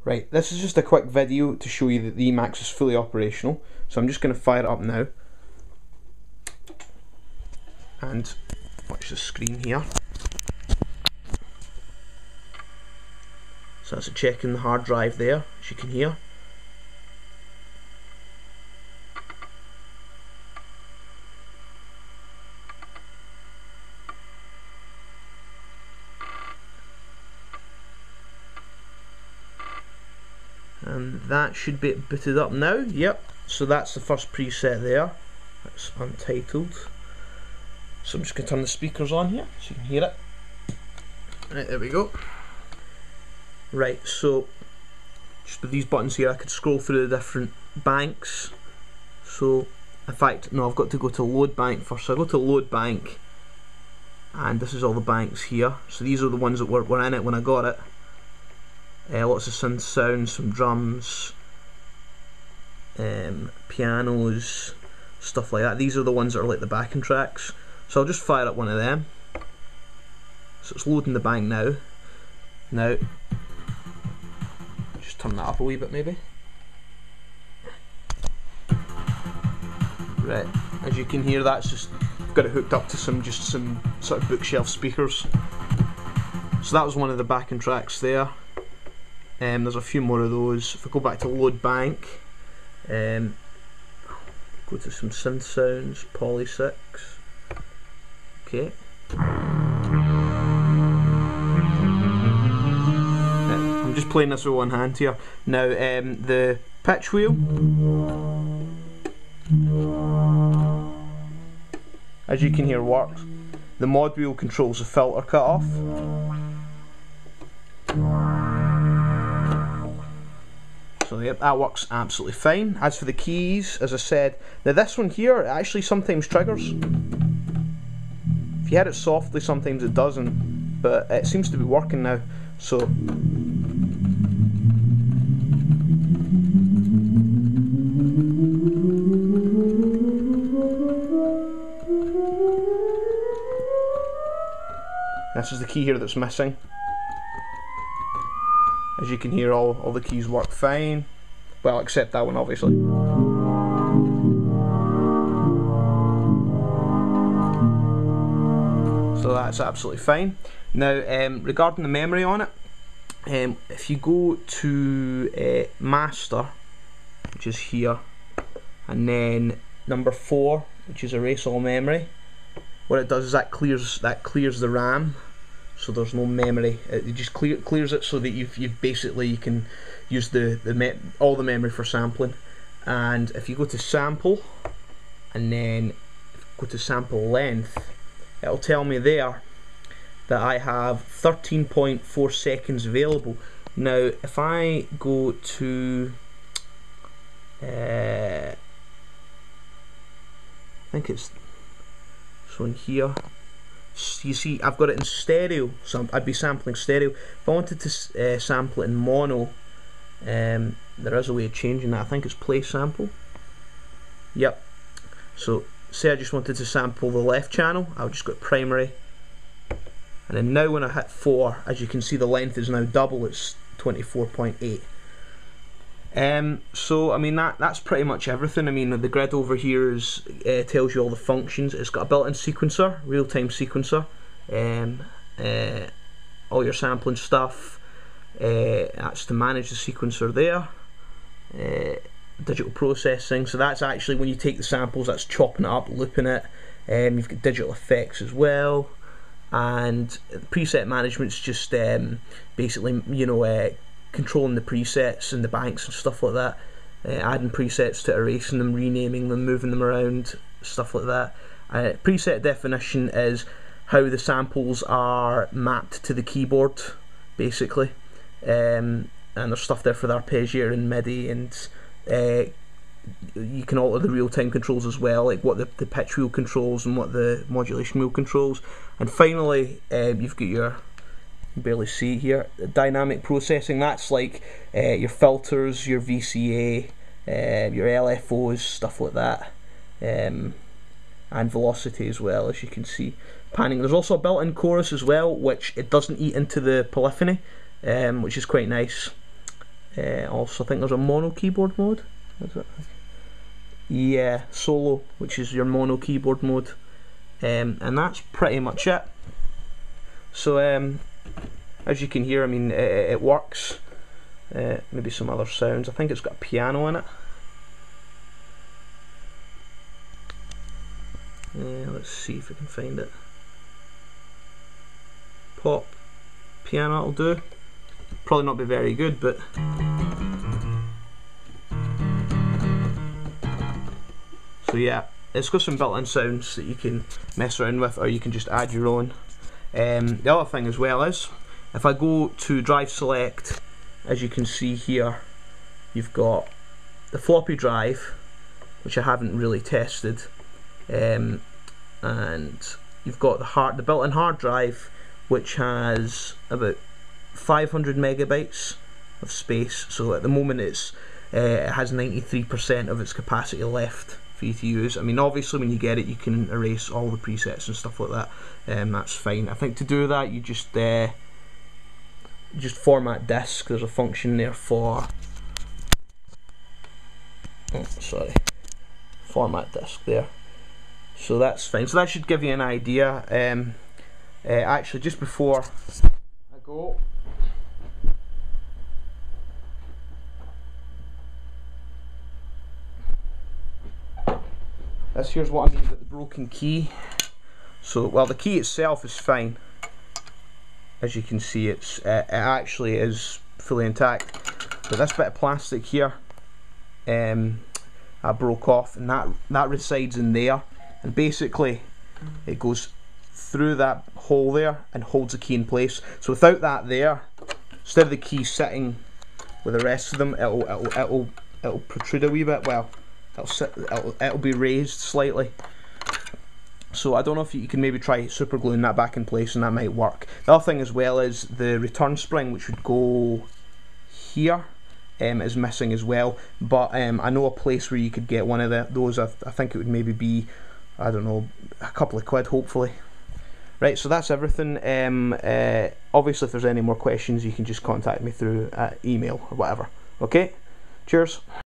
Right, this is just a quick video to show you that the EMAX is fully operational. So I'm just going to fire it up now. And watch the screen here. So that's a check in the hard drive there, as you can hear. And that should be booted up now. Yep, so that's the first preset there. That's untitled. So I'm just going to turn the speakers on here so you can hear it. Right, there we go. Right, so just with these buttons here I could scroll through the different banks. So in fact, no, I've got to go to load bank first. So I go to load bank, and this is all the banks here. So these are the ones that were in it when I got it. Lots of synth sounds, some drums, pianos, stuff like that. These are the ones that are like the backing tracks. So I'll just fire up one of them. So it's loading the bank now. Now, just turn that up a wee bit maybe. Right, as you can hear, that's just got it hooked up to some sort of bookshelf speakers. So that was one of the backing tracks there. There's a few more of those. If I go back to load bank, go to some synth sounds, Poly 6. Okay. I'm just playing this with one hand here. Now the pitch wheel, as you can hear, works. The mod wheel controls the filter cutoff. So yep, that works absolutely fine. As for the keys, as I said, now this one here actually sometimes triggers. If you hit it softly, sometimes it doesn't, but it seems to be working now. So this is the key here that's missing. As you can hear, all the keys work fine. Well, except that one, obviously. So that's absolutely fine. Now, regarding the memory on it, if you go to Master, which is here, and then number 4, which is Erase All Memory, what it does is that clears the RAM. So there's no memory. It just clears it so that you can use all the memory for sampling. And if you go to sample and then go to sample length, it'll tell me there that I have 13.4 seconds available. Now if I go to I think it's this one here. You see, I've got it in stereo, so I'd be sampling stereo. If I wanted to sample it in mono, there is a way of changing that. I think it's play sample. Yep. So, say I just wanted to sample the left channel, I'll just go to primary. And then now when I hit 4, as you can see, the length is now double, it's 24.8. So I mean that's pretty much everything. I mean the grid over here is tells you all the functions. It's got a built-in sequencer, real-time sequencer, all your sampling stuff. That's to manage the sequencer there. Digital processing. So that's actually when you take the samples, that's chopping it up, looping it. You've got digital effects as well, and preset management's just basically controlling the presets and the banks and stuff like that, adding presets to erasing them, renaming them, moving them around, stuff like that. Preset definition is how the samples are mapped to the keyboard, basically, and there's stuff there for the arpeggiator and MIDI, and you can alter the real-time controls as well, like what the pitch wheel controls and what the modulation wheel controls. And finally, you've got your, you barely see it here, dynamic processing. That's like your filters, your VCA, your LFOs, stuff like that, and velocity as well, as you can see. Panning. There's also a built-in chorus as well, which it doesn't eat into the polyphony, which is quite nice. Also, I think there's a mono keyboard mode. Is it? Yeah, solo, which is your mono keyboard mode. And that's pretty much it. So as you can hear, I mean, it works. Maybe some other sounds. I think it's got a piano in it. Let's see if I can find it. Pop piano will do. Probably not be very good, but so yeah, it's got some built-in sounds that you can mess around with, or you can just add your own. The other thing as well is, if I go to drive select, as you can see here, you've got the floppy drive, which I haven't really tested, and you've got the built-in hard drive, which has about 500 megabytes of space. So at the moment it has 93% of its capacity left for you to use. I mean, obviously when you get it, you can erase all the presets and stuff like that. That's fine. I think to do that, you just format disk. There's a function there for format disk there. So that's fine. So that should give you an idea. Actually, just before I go, here's what I mean about the broken key. So, well, the key itself is fine. As you can see, it actually is fully intact. But this bit of plastic here, I broke off, and that resides in there. And basically, it goes through that hole there and holds the key in place. So without that there, instead of the key sitting with the rest of them, it'll protrude a wee bit. Well, it'll be raised slightly. So I don't know if you can maybe try super gluing that back in place, and that might work. The other thing as well is the return spring, which would go here, is missing as well. But I know a place where you could get one of those. I think it would maybe be, I don't know, a couple of quid, hopefully. Right, so that's everything. Obviously, if there's any more questions, you can just contact me through email or whatever. Okay, cheers.